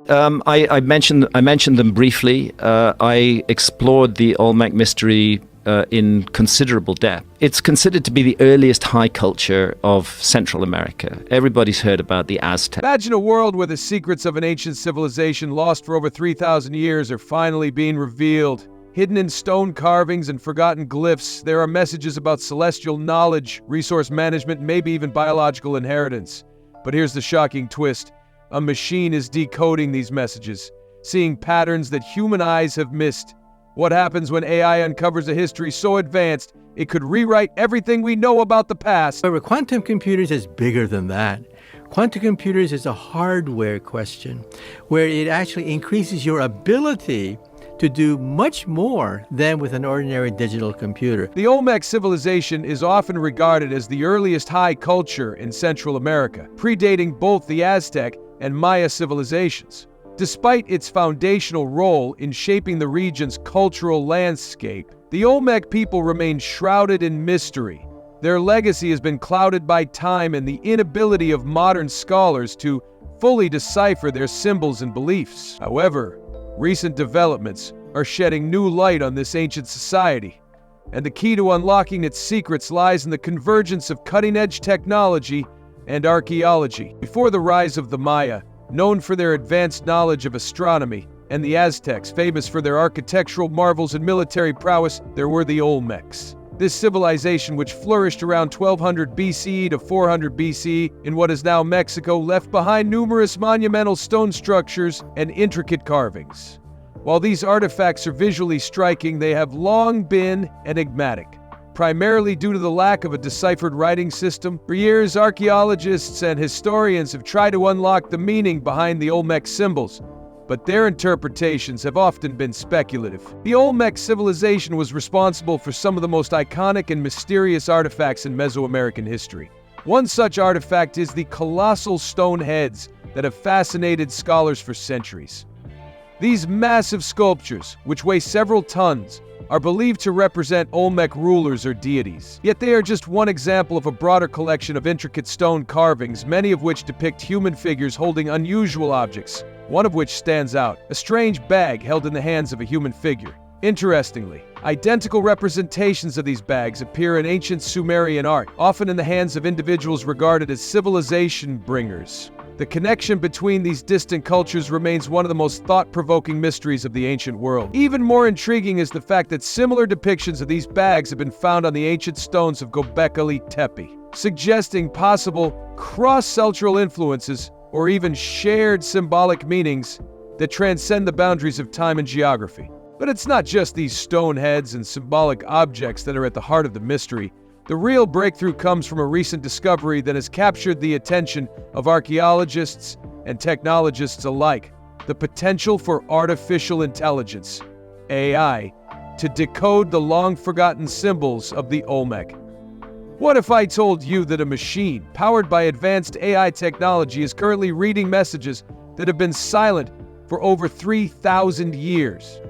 I mentioned them briefly. I explored the Olmec mystery in considerable depth. It's considered to be the earliest high culture of Central America. Everybody's heard about the Aztecs. Imagine a world where the secrets of an ancient civilization lost for over 3,000 years are finally being revealed. Hidden in stone carvings and forgotten glyphs, there are messages about celestial knowledge, resource management, maybe even biological inheritance. But here's the shocking twist. A machine is decoding these messages, seeing patterns that human eyes have missed. What happens when AI uncovers a history so advanced it could rewrite everything we know about the past? However, quantum computers is bigger than that. Quantum computers is a hardware question where it actually increases your ability to do much more than with an ordinary digital computer. The Olmec civilization is often regarded as the earliest high culture in Central America, predating both the Aztec and Maya civilizations. Despite its foundational role in shaping the region's cultural landscape, the Olmec people remain shrouded in mystery. Their legacy has been clouded by time and the inability of modern scholars to fully decipher their symbols and beliefs. However, recent developments are shedding new light on this ancient society, and the key to unlocking its secrets lies in the convergence of cutting-edge technology and archaeology. Before the rise of the Maya, known for their advanced knowledge of astronomy, and the Aztecs, famous for their architectural marvels and military prowess, there were the Olmecs. This civilization, which flourished around 1200 BCE to 400 BCE in what is now Mexico, left behind numerous monumental stone structures and intricate carvings. While these artifacts are visually striking, they have long been enigmatic, primarily due to the lack of a deciphered writing system. For years, archaeologists and historians have tried to unlock the meaning behind the Olmec symbols, but their interpretations have often been speculative. The Olmec civilization was responsible for some of the most iconic and mysterious artifacts in Mesoamerican history. One such artifact is the colossal stone heads that have fascinated scholars for centuries. These massive sculptures, which weigh several tons, are believed to represent Olmec rulers or deities. Yet they are just one example of a broader collection of intricate stone carvings, many of which depict human figures holding unusual objects, one of which stands out, a strange bag held in the hands of a human figure. Interestingly, identical representations of these bags appear in ancient Sumerian art, often in the hands of individuals regarded as civilization bringers. The connection between these distant cultures remains one of the most thought-provoking mysteries of the ancient world. Even more intriguing is the fact that similar depictions of these bags have been found on the ancient stones of Göbekli Tepe, suggesting possible cross-cultural influences or even shared symbolic meanings that transcend the boundaries of time and geography. But it's not just these stone heads and symbolic objects that are at the heart of the mystery. The real breakthrough comes from a recent discovery that has captured the attention of archaeologists and technologists alike: the potential for artificial intelligence, AI, to decode the long-forgotten symbols of the Olmec. What if I told you that a machine, powered by advanced AI technology, is currently reading messages that have been silent for over 3,000 years?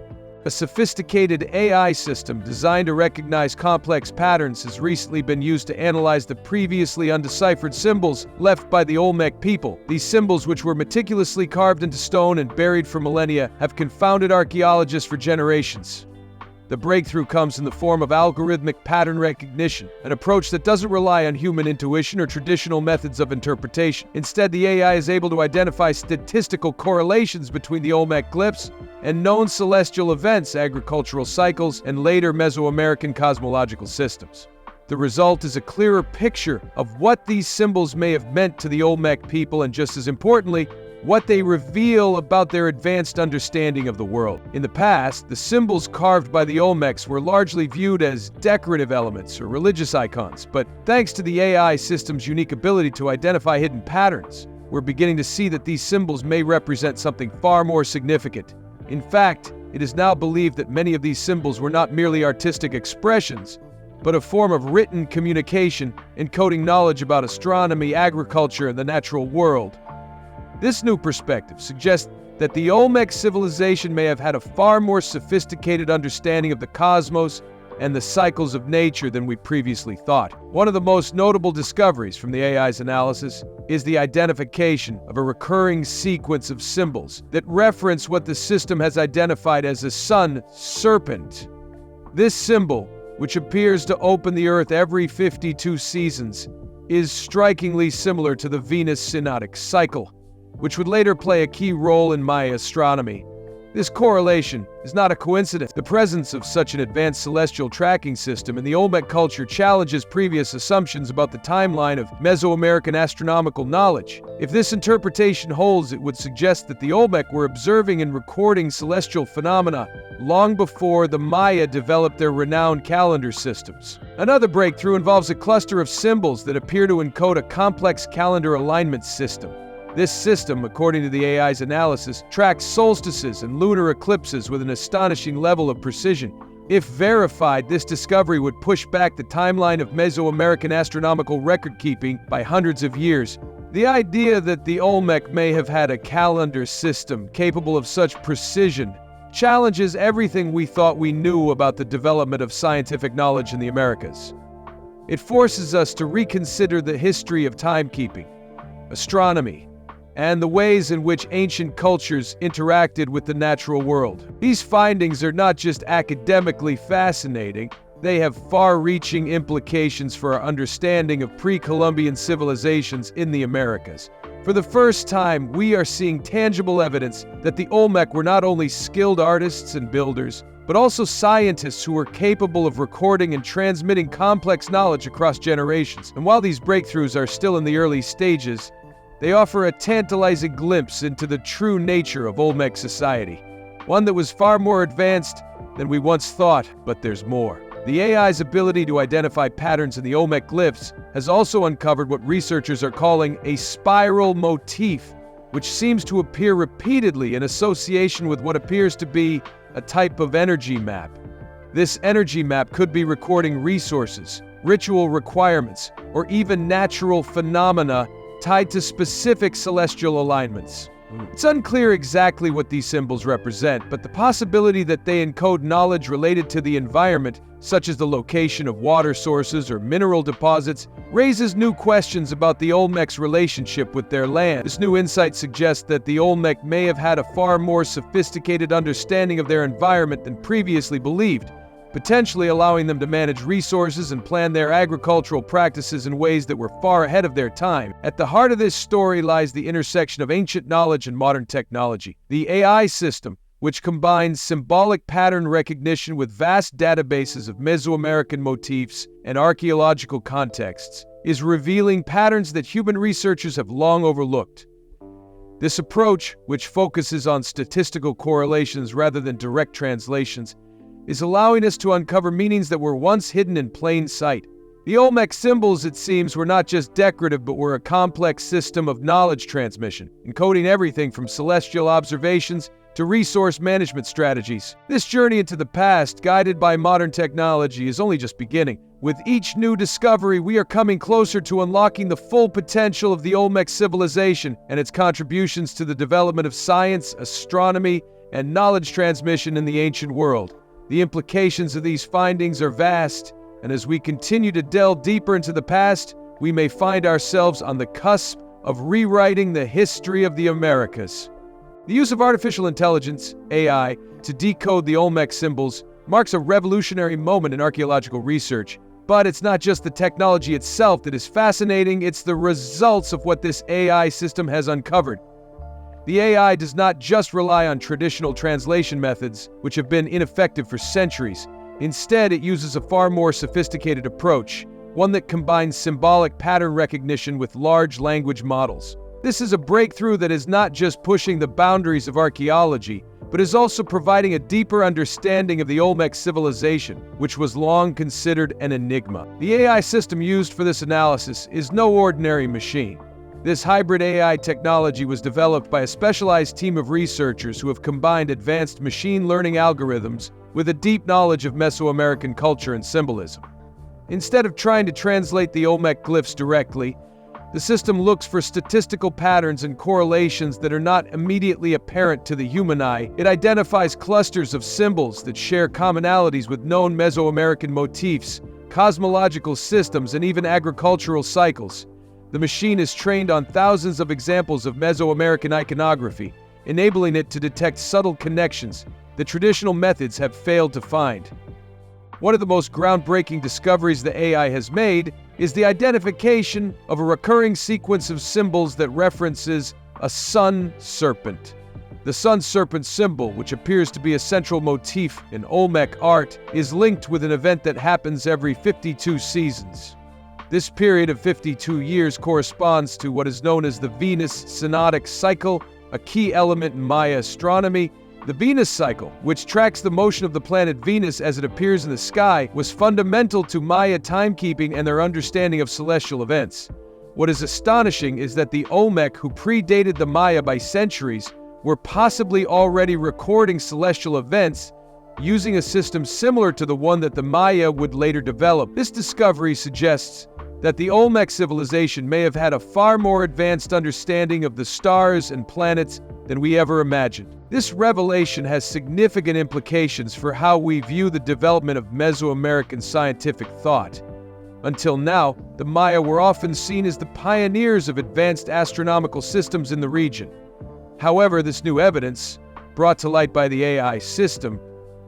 A sophisticated AI system designed to recognize complex patterns has recently been used to analyze the previously undeciphered symbols left by the Olmec people. These symbols, which were meticulously carved into stone and buried for millennia, have confounded archaeologists for generations. The breakthrough comes in the form of algorithmic pattern recognition, an approach that doesn't rely on human intuition or traditional methods of interpretation. Instead, the AI is able to identify statistical correlations between the Olmec glyphs and known celestial events, agricultural cycles, and later Mesoamerican cosmological systems. The result is a clearer picture of what these symbols may have meant to the Olmec people, and just as importantly, what they reveal about their advanced understanding of the world. In the past, the symbols carved by the Olmecs were largely viewed as decorative elements or religious icons, but thanks to the AI system's unique ability to identify hidden patterns, we're beginning to see that these symbols may represent something far more significant. In fact, it is now believed that many of these symbols were not merely artistic expressions, but a form of written communication encoding knowledge about astronomy, agriculture, and the natural world. This new perspective suggests that the Olmec civilization may have had a far more sophisticated understanding of the cosmos and the cycles of nature than we previously thought. One of the most notable discoveries from the AI's analysis is the identification of a recurring sequence of symbols that reference what the system has identified as a sun serpent. This symbol, which appears to open the Earth every 52 seasons, is strikingly similar to the Venus synodic cycle, which would later play a key role in Maya astronomy. This correlation is not a coincidence. The presence of such an advanced celestial tracking system in the Olmec culture challenges previous assumptions about the timeline of Mesoamerican astronomical knowledge. If this interpretation holds, it would suggest that the Olmec were observing and recording celestial phenomena long before the Maya developed their renowned calendar systems. Another breakthrough involves a cluster of symbols that appear to encode a complex calendar alignment system. This system, according to the AI's analysis, tracks solstices and lunar eclipses with an astonishing level of precision. If verified, this discovery would push back the timeline of Mesoamerican astronomical record-keeping by hundreds of years. The idea that the Olmec may have had a calendar system capable of such precision challenges everything we thought we knew about the development of scientific knowledge in the Americas. It forces us to reconsider the history of timekeeping, astronomy, and the ways in which ancient cultures interacted with the natural world. These findings are not just academically fascinating, they have far-reaching implications for our understanding of pre-Columbian civilizations in the Americas. For the first time, we are seeing tangible evidence that the Olmec were not only skilled artists and builders, but also scientists who were capable of recording and transmitting complex knowledge across generations. And while these breakthroughs are still in the early stages, they offer a tantalizing glimpse into the true nature of Olmec society, one that was far more advanced than we once thought, but there's more. The AI's ability to identify patterns in the Olmec glyphs has also uncovered what researchers are calling a spiral motif, which seems to appear repeatedly in association with what appears to be a type of energy map. This energy map could be recording resources, ritual requirements, or even natural phenomena tied to specific celestial alignments. It's unclear exactly what these symbols represent, but the possibility that they encode knowledge related to the environment, such as the location of water sources or mineral deposits, raises new questions about the Olmec's relationship with their land. This new insight suggests that the Olmec may have had a far more sophisticated understanding of their environment than previously believed, potentially allowing them to manage resources and plan their agricultural practices in ways that were far ahead of their time. At the heart of this story lies the intersection of ancient knowledge and modern technology. The AI system, which combines symbolic pattern recognition with vast databases of Mesoamerican motifs and archaeological contexts, is revealing patterns that human researchers have long overlooked. This approach, which focuses on statistical correlations rather than direct translations, is allowing us to uncover meanings that were once hidden in plain sight. The Olmec symbols, it seems, were not just decorative but were a complex system of knowledge transmission, encoding everything from celestial observations to resource management strategies. This journey into the past, guided by modern technology, is only just beginning. With each new discovery, we are coming closer to unlocking the full potential of the Olmec civilization and its contributions to the development of science, astronomy, and knowledge transmission in the ancient world. The implications of these findings are vast, and as we continue to delve deeper into the past, we may find ourselves on the cusp of rewriting the history of the Americas. The use of artificial intelligence, AI, to decode the Olmec symbols marks a revolutionary moment in archaeological research. But it's not just the technology itself that is fascinating, it's the results of what this AI system has uncovered. The AI does not just rely on traditional translation methods, which have been ineffective for centuries. Instead, it uses a far more sophisticated approach, one that combines symbolic pattern recognition with large language models. This is a breakthrough that is not just pushing the boundaries of archaeology, but is also providing a deeper understanding of the Olmec civilization, which was long considered an enigma. The AI system used for this analysis is no ordinary machine. This hybrid AI technology was developed by a specialized team of researchers who have combined advanced machine learning algorithms with a deep knowledge of Mesoamerican culture and symbolism. Instead of trying to translate the Olmec glyphs directly, The system looks for statistical patterns and correlations that are not immediately apparent to the human eye. It identifies clusters of symbols that share commonalities with known Mesoamerican motifs, cosmological systems, and even agricultural cycles. The machine is trained on thousands of examples of Mesoamerican iconography, enabling it to detect subtle connections that traditional methods have failed to find. One of the most groundbreaking discoveries the AI has made is the identification of a recurring sequence of symbols that references a sun serpent. The sun serpent symbol, which appears to be a central motif in Olmec art, is linked with an event that happens every 52 seasons. This period of 52 years corresponds to what is known as the Venus synodic cycle, a key element in Maya astronomy. The Venus cycle, which tracks the motion of the planet Venus as it appears in the sky, was fundamental to Maya timekeeping and their understanding of celestial events. What is astonishing is that the Olmec, who predated the Maya by centuries, were possibly already recording celestial events using a system similar to the one that the Maya would later develop. This discovery suggests that the Olmec civilization may have had a far more advanced understanding of the stars and planets than we ever imagined. This revelation has significant implications for how we view the development of Mesoamerican scientific thought. Until now, the Maya were often seen as the pioneers of advanced astronomical systems in the region. However, this new evidence, brought to light by the AI system,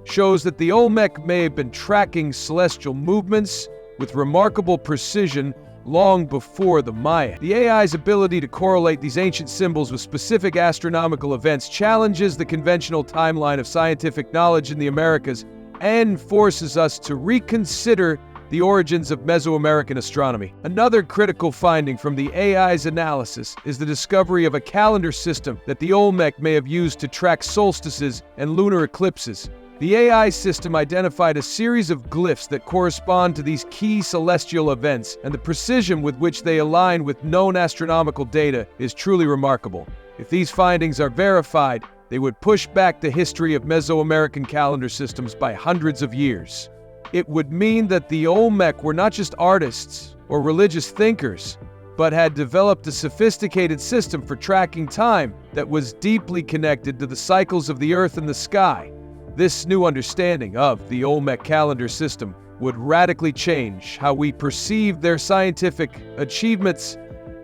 shows that the Olmec may have been tracking celestial movements with remarkable precision long before the Maya. The AI's ability to correlate these ancient symbols with specific astronomical events challenges the conventional timeline of scientific knowledge in the Americas and forces us to reconsider the origins of Mesoamerican astronomy. Another critical finding from the AI's analysis is the discovery of a calendar system that the Olmec may have used to track solstices and lunar eclipses. The AI system identified a series of glyphs that correspond to these key celestial events, and the precision with which they align with known astronomical data is truly remarkable. If these findings are verified, they would push back the history of Mesoamerican calendar systems by hundreds of years. It would mean that the Olmec were not just artists or religious thinkers, but had developed a sophisticated system for tracking time that was deeply connected to the cycles of the Earth and the sky. This new understanding of the Olmec calendar system would radically change how we perceive their scientific achievements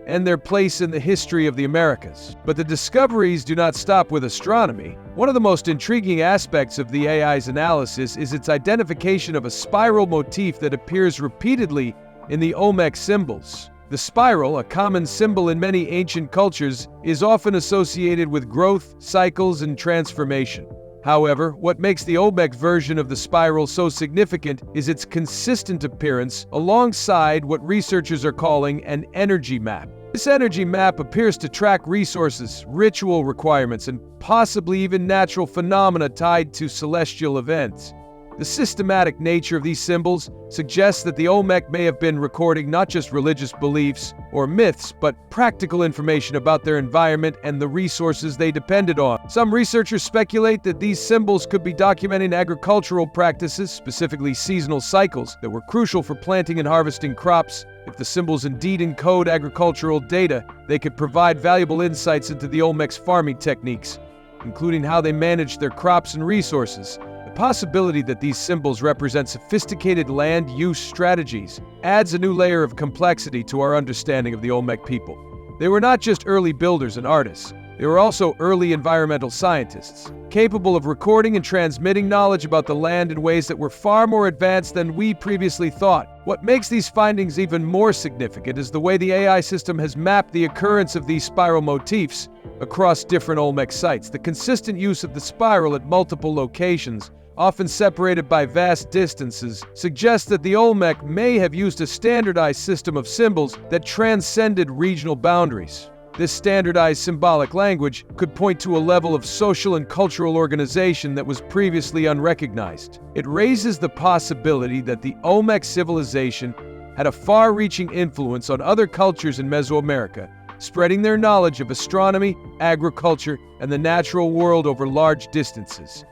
and their place in the history of the Americas. But the discoveries do not stop with astronomy. One of the most intriguing aspects of the AI's analysis is its identification of a spiral motif that appears repeatedly in the Olmec symbols. The spiral, a common symbol in many ancient cultures, is often associated with growth, cycles, and transformation. However, what makes the Olmec version of the spiral so significant is its consistent appearance alongside what researchers are calling an energy map. This energy map appears to track resources, ritual requirements, and possibly even natural phenomena tied to celestial events. The systematic nature of these symbols suggests that the Olmec may have been recording not just religious beliefs or myths, but practical information about their environment and the resources they depended on. Some researchers speculate that these symbols could be documenting agricultural practices, specifically seasonal cycles, that were crucial for planting and harvesting crops. If the symbols indeed encode agricultural data, they could provide valuable insights into the Olmec's farming techniques, including how they managed their crops and resources. The possibility that these symbols represent sophisticated land use strategies adds a new layer of complexity to our understanding of the Olmec people. They were not just early builders and artists, they were also early environmental scientists, capable of recording and transmitting knowledge about the land in ways that were far more advanced than we previously thought. What makes these findings even more significant is the way the AI system has mapped the occurrence of these spiral motifs across different Olmec sites. The consistent use of the spiral at multiple locations, often separated by vast distances, suggests that the Olmec may have used a standardized system of symbols that transcended regional boundaries. This standardized symbolic language could point to a level of social and cultural organization that was previously unrecognized. It raises the possibility that the Olmec civilization had a far-reaching influence on other cultures in Mesoamerica, spreading their knowledge of astronomy, agriculture, and the natural world over large distances.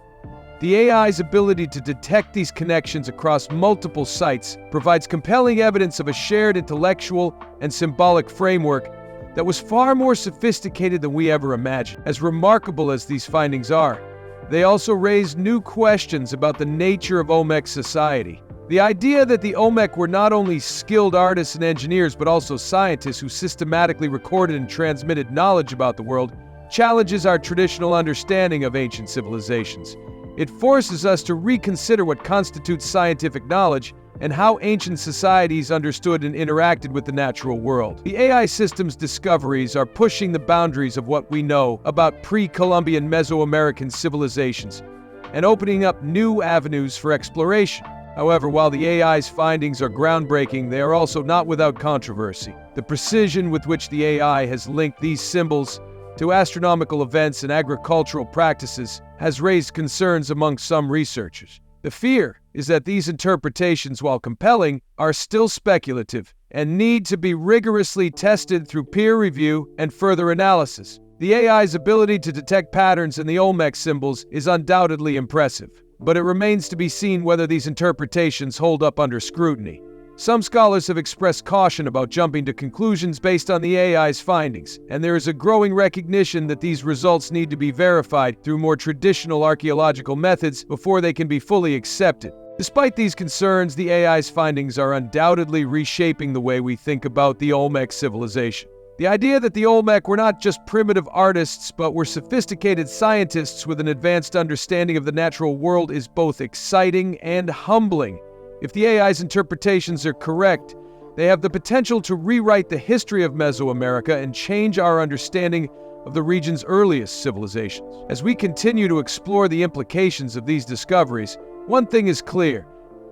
The AI's ability to detect these connections across multiple sites provides compelling evidence of a shared intellectual and symbolic framework that was far more sophisticated than we ever imagined. As remarkable as these findings are, they also raise new questions about the nature of Olmec society. The idea that the Olmec were not only skilled artists and engineers but also scientists who systematically recorded and transmitted knowledge about the world challenges our traditional understanding of ancient civilizations. It forces us to reconsider what constitutes scientific knowledge and how ancient societies understood and interacted with the natural world. The AI system's discoveries are pushing the boundaries of what we know about pre-Columbian Mesoamerican civilizations and opening up new avenues for exploration. However, while the AI's findings are groundbreaking, they are also not without controversy. The precision with which the AI has linked these symbols to astronomical events and agricultural practices has raised concerns among some researchers. The fear is that these interpretations, while compelling, are still speculative and need to be rigorously tested through peer review and further analysis. The AI's ability to detect patterns in the Olmec symbols is undoubtedly impressive, but it remains to be seen whether these interpretations hold up under scrutiny. Some scholars have expressed caution about jumping to conclusions based on the AI's findings, and there is a growing recognition that these results need to be verified through more traditional archaeological methods before they can be fully accepted. Despite these concerns, the AI's findings are undoubtedly reshaping the way we think about the Olmec civilization. The idea that the Olmec were not just primitive artists but were sophisticated scientists with an advanced understanding of the natural world is both exciting and humbling. If the AI's interpretations are correct, they have the potential to rewrite the history of Mesoamerica and change our understanding of the region's earliest civilizations. As we continue to explore the implications of these discoveries, one thing is clear: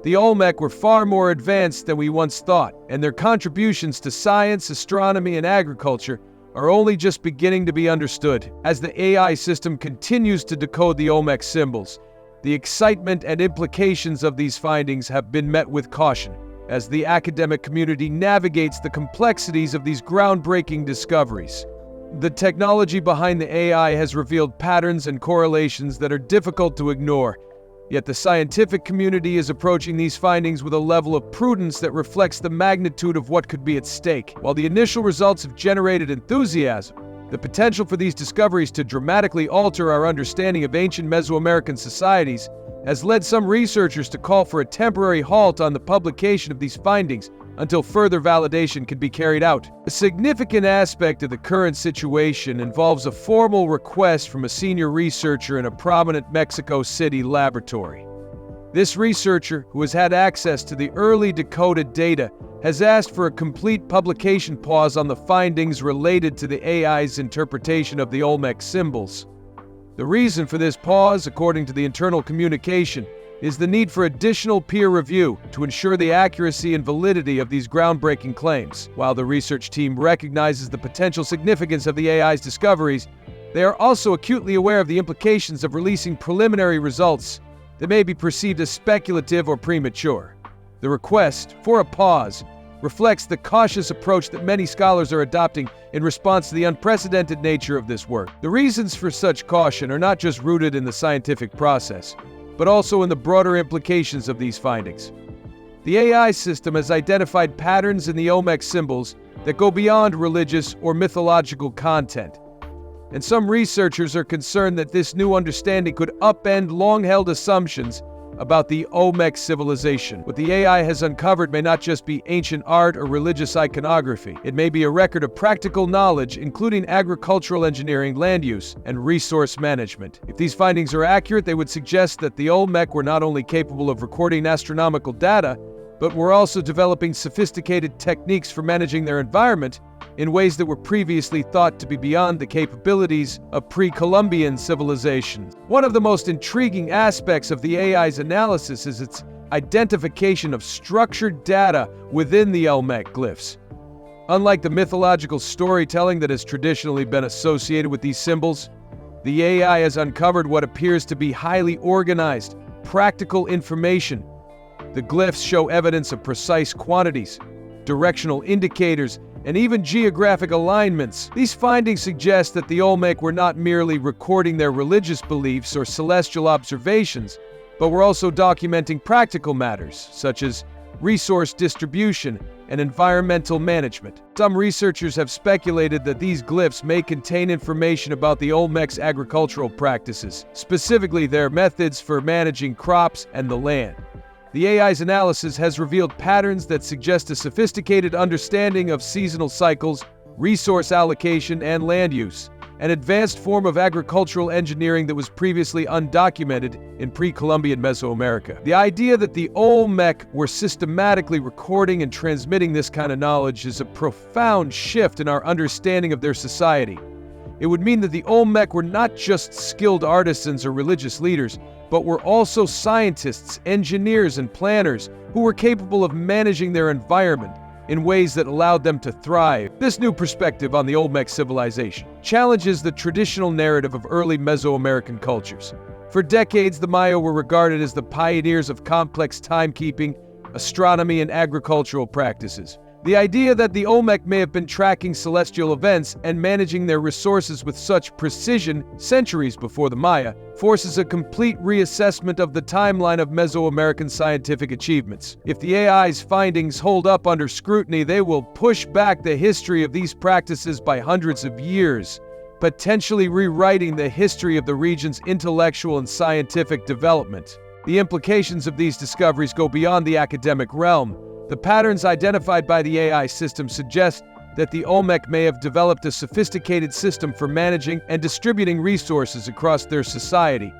the Olmec were far more advanced than we once thought, and their contributions to science, astronomy, and agriculture are only just beginning to be understood. As the AI system continues to decode the Olmec symbols, the excitement and implications of these findings have been met with caution as the academic community navigates the complexities of these groundbreaking discoveries. The technology behind the AI has revealed patterns and correlations that are difficult to ignore, yet the scientific community is approaching these findings with a level of prudence that reflects the magnitude of what could be at stake. While the initial results have generated enthusiasm, the potential for these discoveries to dramatically alter our understanding of ancient Mesoamerican societies has led some researchers to call for a temporary halt on the publication of these findings until further validation can be carried out. A significant aspect of the current situation involves a formal request from a senior researcher in a prominent Mexico City laboratory. This researcher, who has had access to the early decoded data, has asked for a complete publication pause on the findings related to the AI's interpretation of the Olmec symbols. The reason for this pause, according to the internal communication, is the need for additional peer review to ensure the accuracy and validity of these groundbreaking claims. While the research team recognizes the potential significance of the AI's discoveries, they are also acutely aware of the implications of releasing preliminary results that may be perceived as speculative or premature. The request for a pause reflects the cautious approach that many scholars are adopting in response to the unprecedented nature of this work. The reasons for such caution are not just rooted in the scientific process, but also in the broader implications of these findings. The AI system has identified patterns in the Olmec symbols that go beyond religious or mythological content, and some researchers are concerned that this new understanding could upend long-held assumptions about the Olmec civilization. What the AI has uncovered may not just be ancient art or religious iconography. It may be a record of practical knowledge, including agricultural engineering, land use, and resource management. If these findings are accurate, they would suggest that the Olmec were not only capable of recording astronomical data, but were also developing sophisticated techniques for managing their environment in ways that were previously thought to be beyond the capabilities of pre-Columbian civilizations. One of the most intriguing aspects of the AI's analysis is its identification of structured data within the Olmec glyphs. Unlike the mythological storytelling that has traditionally been associated with these symbols, the AI has uncovered what appears to be highly organized, practical information. The glyphs show evidence of precise quantities, directional indicators, and even geographic alignments. These findings suggest that the Olmec were not merely recording their religious beliefs or celestial observations, but were also documenting practical matters, such as resource distribution and environmental management. Some researchers have speculated that these glyphs may contain information about the Olmec's agricultural practices, specifically their methods for managing crops and the land. The AI's analysis has revealed patterns that suggest a sophisticated understanding of seasonal cycles, resource allocation, and land use, an advanced form of agricultural engineering that was previously undocumented in pre-Columbian Mesoamerica. The idea that the Olmec were systematically recording and transmitting this kind of knowledge is a profound shift in our understanding of their society. It would mean that the Olmec were not just skilled artisans or religious leaders, but were also scientists, engineers, and planners who were capable of managing their environment in ways that allowed them to thrive. This new perspective on the Olmec civilization challenges the traditional narrative of early Mesoamerican cultures. For decades, the Maya were regarded as the pioneers of complex timekeeping, astronomy, and agricultural practices. The idea that the Olmec may have been tracking celestial events and managing their resources with such precision centuries before the Maya forces a complete reassessment of the timeline of Mesoamerican scientific achievements. If the AI's findings hold up under scrutiny, they will push back the history of these practices by hundreds of years, potentially rewriting the history of the region's intellectual and scientific development. The implications of these discoveries go beyond the academic realm. The patterns identified by the AI system suggest that the Olmec may have developed a sophisticated system for managing and distributing resources across their society.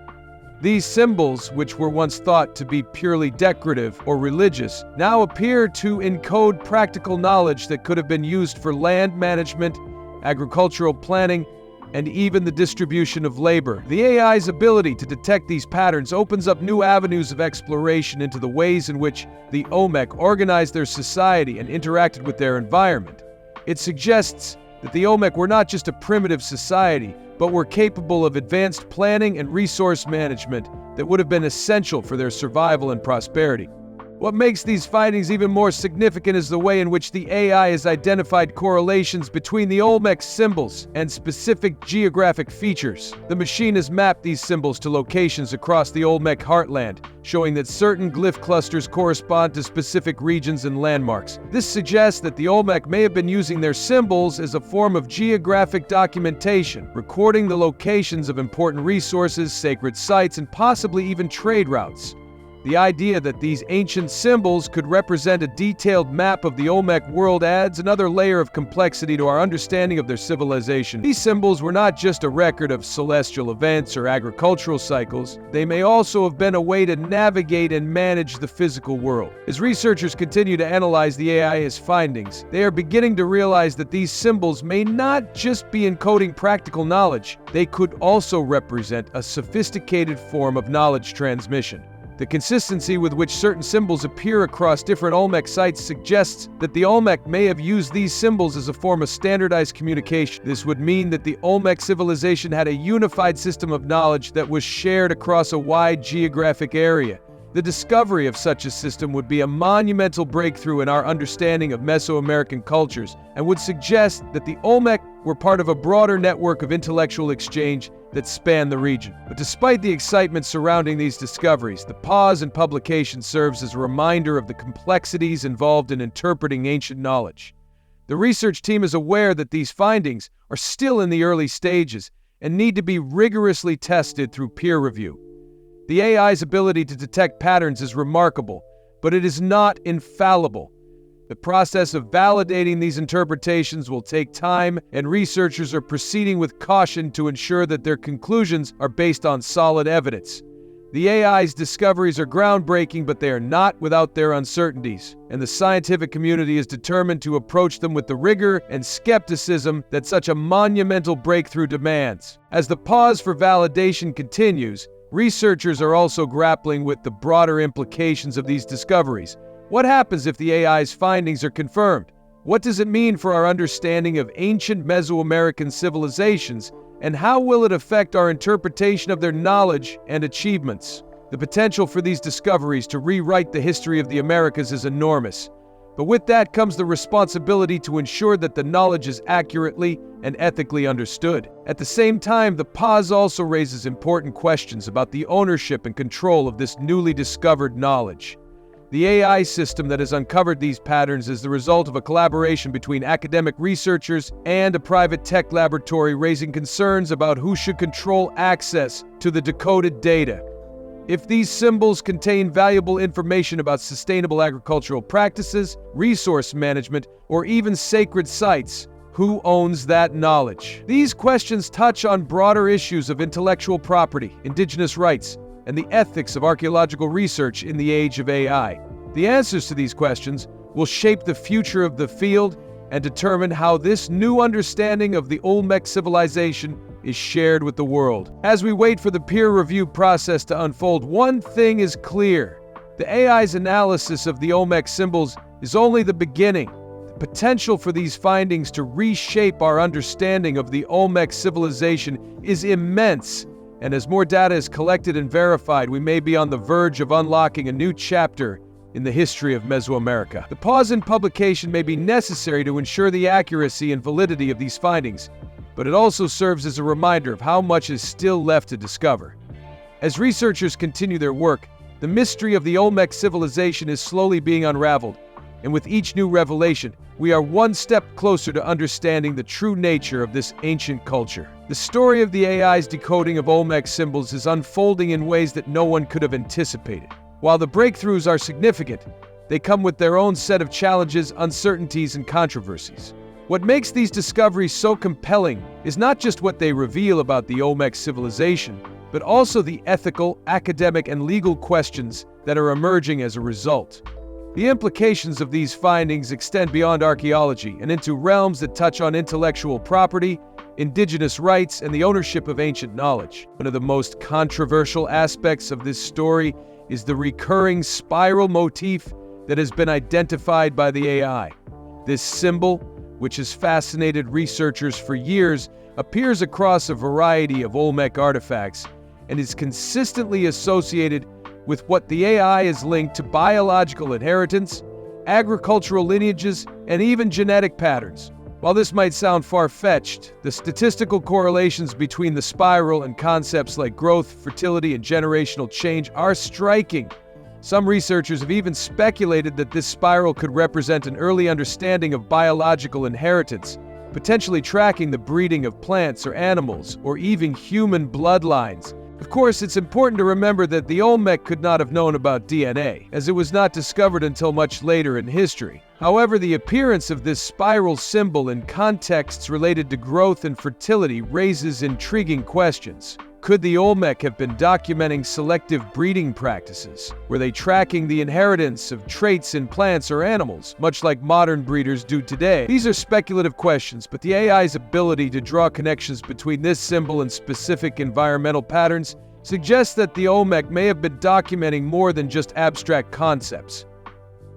These symbols, which were once thought to be purely decorative or religious, now appear to encode practical knowledge that could have been used for land management, agricultural planning, and even the distribution of labor. The AI's ability to detect these patterns opens up new avenues of exploration into the ways in which the Olmec organized their society and interacted with their environment. It suggests that the Olmec were not just a primitive society, but were capable of advanced planning and resource management that would have been essential for their survival and prosperity. What makes these findings even more significant is the way in which the AI has identified correlations between the Olmec symbols and specific geographic features. The machine has mapped these symbols to locations across the Olmec heartland, showing that certain glyph clusters correspond to specific regions and landmarks. This suggests that the Olmec may have been using their symbols as a form of geographic documentation, recording the locations of important resources, sacred sites, and possibly even trade routes. The idea that these ancient symbols could represent a detailed map of the Olmec world adds another layer of complexity to our understanding of their civilization. These symbols were not just a record of celestial events or agricultural cycles, they may also have been a way to navigate and manage the physical world. As researchers continue to analyze the AI's findings, they are beginning to realize that these symbols may not just be encoding practical knowledge, they could also represent a sophisticated form of knowledge transmission. The consistency with which certain symbols appear across different Olmec sites suggests that the Olmec may have used these symbols as a form of standardized communication. This would mean that the Olmec civilization had a unified system of knowledge that was shared across a wide geographic area. The discovery of such a system would be a monumental breakthrough in our understanding of Mesoamerican cultures and would suggest that the Olmec were part of a broader network of intellectual exchange that spanned the region. But despite the excitement surrounding these discoveries, the pause in publication serves as a reminder of the complexities involved in interpreting ancient knowledge. The research team is aware that these findings are still in the early stages and need to be rigorously tested through peer review. The AI's ability to detect patterns is remarkable, but it is not infallible. The process of validating these interpretations will take time, and researchers are proceeding with caution to ensure that their conclusions are based on solid evidence. The AI's discoveries are groundbreaking, but they are not without their uncertainties, and the scientific community is determined to approach them with the rigor and skepticism that such a monumental breakthrough demands. As the pause for validation continues, researchers are also grappling with the broader implications of these discoveries. What happens if the AI's findings are confirmed? What does it mean for our understanding of ancient Mesoamerican civilizations, and how will it affect our interpretation of their knowledge and achievements? The potential for these discoveries to rewrite the history of the Americas is enormous. But with that comes the responsibility to ensure that the knowledge is accurately and ethically understood. At the same time, the pause also raises important questions about the ownership and control of this newly discovered knowledge. The AI system that has uncovered these patterns is the result of a collaboration between academic researchers and a private tech laboratory, raising concerns about who should control access to the decoded data. If these symbols contain valuable information about sustainable agricultural practices, resource management, or even sacred sites, who owns that knowledge? These questions touch on broader issues of intellectual property, indigenous rights, and the ethics of archaeological research in the age of AI. The answers to these questions will shape the future of the field and determine how this new understanding of the Olmec civilization is shared with the world. As we wait for the peer review process to unfold, one thing is clear. The AI's analysis of the Olmec symbols is only the beginning. The potential for these findings to reshape our understanding of the Olmec civilization is immense, and as more data is collected and verified, we may be on the verge of unlocking a new chapter in the history of Mesoamerica. The pause in publication may be necessary to ensure the accuracy and validity of these findings, but it also serves as a reminder of how much is still left to discover. As researchers continue their work, the mystery of the Olmec civilization is slowly being unraveled, and with each new revelation, we are one step closer to understanding the true nature of this ancient culture. The story of the AI's decoding of Olmec symbols is unfolding in ways that no one could have anticipated. While the breakthroughs are significant, they come with their own set of challenges, uncertainties, and controversies. What makes these discoveries so compelling is not just what they reveal about the Olmec civilization, but also the ethical, academic, and legal questions that are emerging as a result. The implications of these findings extend beyond archaeology and into realms that touch on intellectual property, indigenous rights, and the ownership of ancient knowledge. One of the most controversial aspects of this story is the recurring spiral motif that has been identified by the AI. This symbol, which has fascinated researchers for years, appears across a variety of Olmec artifacts and is consistently associated with what the AI is linked to biological inheritance, agricultural lineages, and even genetic patterns. While this might sound far-fetched, the statistical correlations between the spiral and concepts like growth, fertility, and generational change are striking. Some researchers have even speculated that this spiral could represent an early understanding of biological inheritance, potentially tracking the breeding of plants or animals, or even human bloodlines. Of course, it's important to remember that the Olmec could not have known about DNA, as it was not discovered until much later in history. However, the appearance of this spiral symbol in contexts related to growth and fertility raises intriguing questions. Could the Olmec have been documenting selective breeding practices? Were they tracking the inheritance of traits in plants or animals, much like modern breeders do today? These are speculative questions, but the AI's ability to draw connections between this symbol and specific environmental patterns suggests that the Olmec may have been documenting more than just abstract concepts.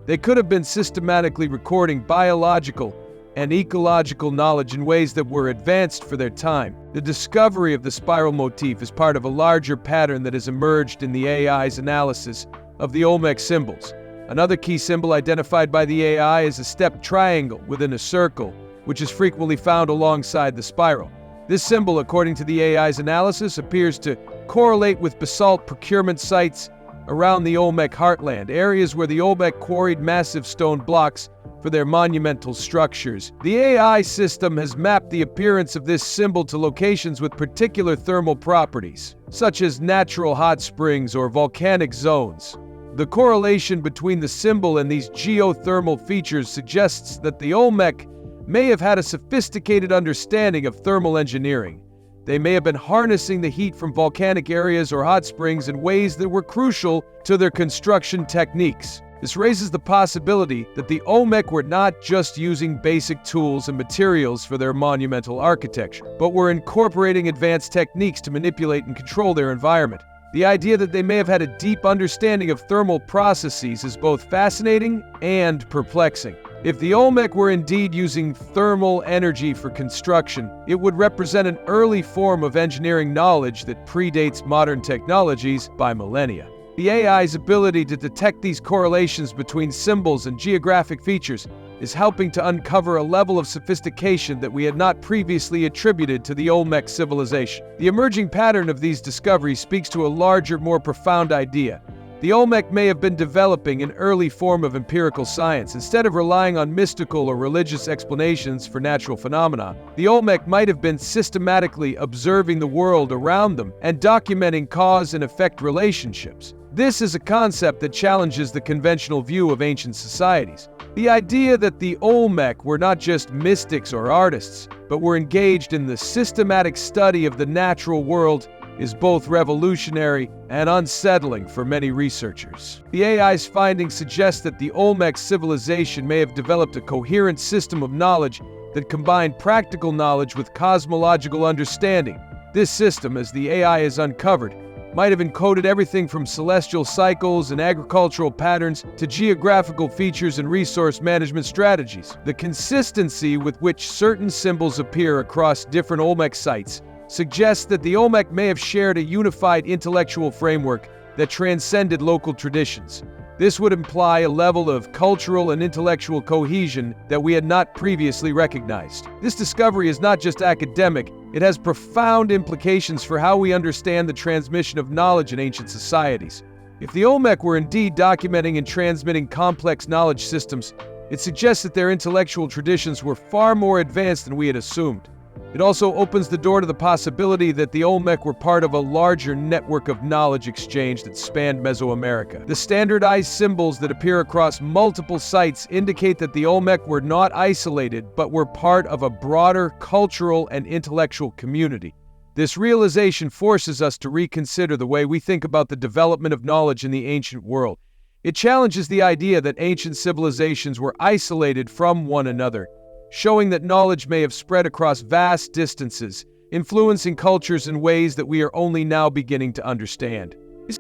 They could have been systematically recording biological and ecological knowledge in ways that were advanced for their time. The discovery of the spiral motif is part of a larger pattern that has emerged in the AI's analysis of the Olmec symbols. Another key symbol identified by the AI is a stepped triangle within a circle, which is frequently found alongside the spiral. This symbol, according to the AI's analysis, appears to correlate with basalt procurement sites around the Olmec heartland, areas where the Olmec quarried massive stone blocks for their monumental structures. The AI system has mapped the appearance of this symbol to locations with particular thermal properties, such as natural hot springs or volcanic zones. The correlation between the symbol and these geothermal features suggests that the Olmec may have had a sophisticated understanding of thermal engineering. They may have been harnessing the heat from volcanic areas or hot springs in ways that were crucial to their construction techniques. This raises the possibility that the Olmec were not just using basic tools and materials for their monumental architecture, but were incorporating advanced techniques to manipulate and control their environment. The idea that they may have had a deep understanding of thermal processes is both fascinating and perplexing. If the Olmec were indeed using thermal energy for construction, it would represent an early form of engineering knowledge that predates modern technologies by millennia. The AI's ability to detect these correlations between symbols and geographic features is helping to uncover a level of sophistication that we had not previously attributed to the Olmec civilization. The emerging pattern of these discoveries speaks to a larger, more profound idea. The Olmec may have been developing an early form of empirical science. Instead of relying on mystical or religious explanations for natural phenomena, the Olmec might have been systematically observing the world around them and documenting cause and effect relationships. This is a concept that challenges the conventional view of ancient societies. The idea that the Olmec were not just mystics or artists, but were engaged in the systematic study of the natural world is both revolutionary and unsettling for many researchers. The AI's findings suggest that the Olmec civilization may have developed a coherent system of knowledge that combined practical knowledge with cosmological understanding. This system, as the AI has uncovered, might have encoded everything from celestial cycles and agricultural patterns to geographical features and resource management strategies. The consistency with which certain symbols appear across different Olmec sites suggests that the Olmec may have shared a unified intellectual framework that transcended local traditions. This would imply a level of cultural and intellectual cohesion that we had not previously recognized. This discovery is not just academic, it has profound implications for how we understand the transmission of knowledge in ancient societies. If the Olmec were indeed documenting and transmitting complex knowledge systems, it suggests that their intellectual traditions were far more advanced than we had assumed. It also opens the door to the possibility that the Olmec were part of a larger network of knowledge exchange that spanned Mesoamerica. The standardized symbols that appear across multiple sites indicate that the Olmec were not isolated, but were part of a broader cultural and intellectual community. This realization forces us to reconsider the way we think about the development of knowledge in the ancient world. It challenges the idea that ancient civilizations were isolated from one another, showing that knowledge may have spread across vast distances, influencing cultures in ways that we are only now beginning to understand.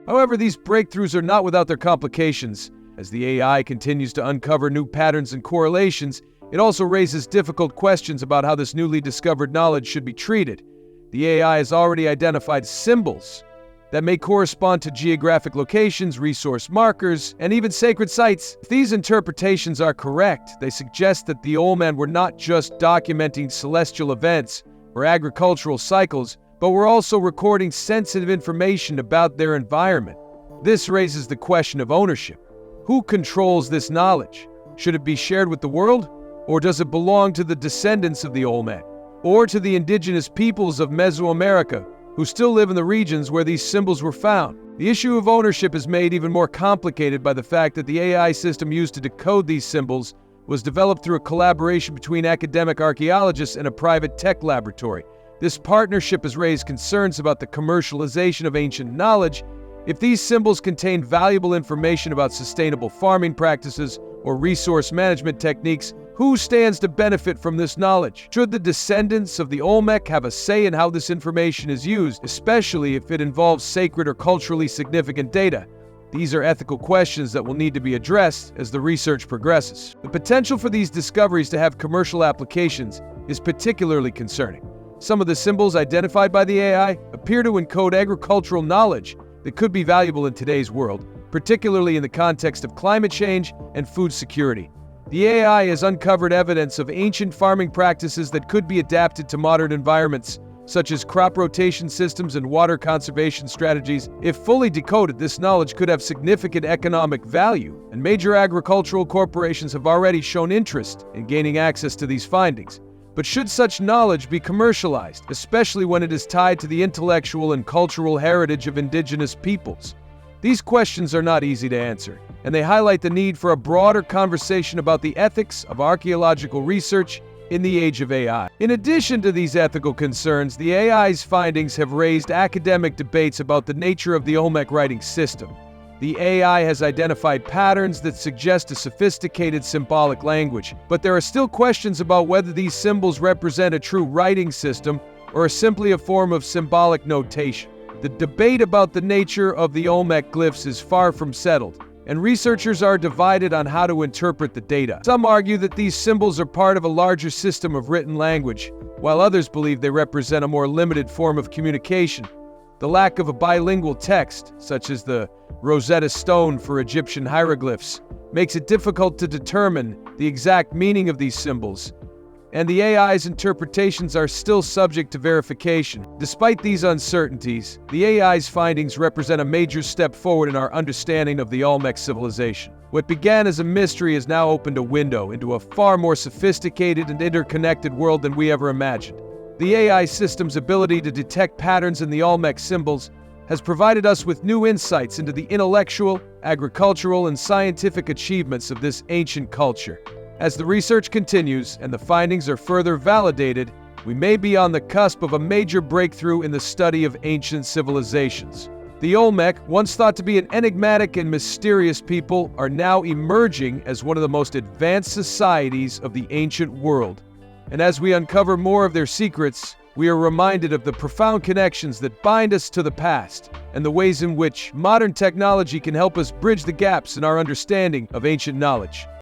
However, these breakthroughs are not without their complications. As the AI continues to uncover new patterns and correlations, it also raises difficult questions about how this newly discovered knowledge should be treated. The AI has already identified symbols that may correspond to geographic locations, resource markers, and even sacred sites. If these interpretations are correct, they suggest that the Olmec were not just documenting celestial events or agricultural cycles, but were also recording sensitive information about their environment. This raises the question of ownership. Who controls this knowledge? Should it be shared with the world? Or does it belong to the descendants of the Olmec? Or to the indigenous peoples of Mesoamerica, who still live in the regions where these symbols were found? The issue of ownership is made even more complicated by the fact that the AI system used to decode these symbols was developed through a collaboration between academic archaeologists and a private tech laboratory. This partnership has raised concerns about the commercialization of ancient knowledge. If these symbols contain valuable information about sustainable farming practices or resource management techniques, who stands to benefit from this knowledge? Should the descendants of the Olmec have a say in how this information is used, especially if it involves sacred or culturally significant data? These are ethical questions that will need to be addressed as the research progresses. The potential for these discoveries to have commercial applications is particularly concerning. Some of the symbols identified by the AI appear to encode agricultural knowledge that could be valuable in today's world, particularly in the context of climate change and food security. The AI has uncovered evidence of ancient farming practices that could be adapted to modern environments, such as crop rotation systems and water conservation strategies. If fully decoded, this knowledge could have significant economic value, and major agricultural corporations have already shown interest in gaining access to these findings. But should such knowledge be commercialized, especially when it is tied to the intellectual and cultural heritage of indigenous peoples? These questions are not easy to answer, and they highlight the need for a broader conversation about the ethics of archaeological research in the age of AI. In addition to these ethical concerns, the AI's findings have raised academic debates about the nature of the Olmec writing system. The AI has identified patterns that suggest a sophisticated symbolic language, but there are still questions about whether these symbols represent a true writing system or are simply a form of symbolic notation. The debate about the nature of the Olmec glyphs is far from settled, and researchers are divided on how to interpret the data. Some argue that these symbols are part of a larger system of written language, while others believe they represent a more limited form of communication. The lack of a bilingual text, such as the Rosetta Stone for Egyptian hieroglyphs makes it difficult to determine the exact meaning of these symbols, and the AI's interpretations are still subject to verification. Despite these uncertainties, the AI's findings represent a major step forward in our understanding of the Olmec civilization. What began as a mystery has now opened a window into a far more sophisticated and interconnected world than we ever imagined. The AI system's ability to detect patterns in the Olmec symbols has provided us with new insights into the intellectual, agricultural, and scientific achievements of this ancient culture. As the research continues and the findings are further validated, we may be on the cusp of a major breakthrough in the study of ancient civilizations. The Olmec, once thought to be an enigmatic and mysterious people, are now emerging as one of the most advanced societies of the ancient world. And as we uncover more of their secrets, we are reminded of the profound connections that bind us to the past and the ways in which modern technology can help us bridge the gaps in our understanding of ancient knowledge.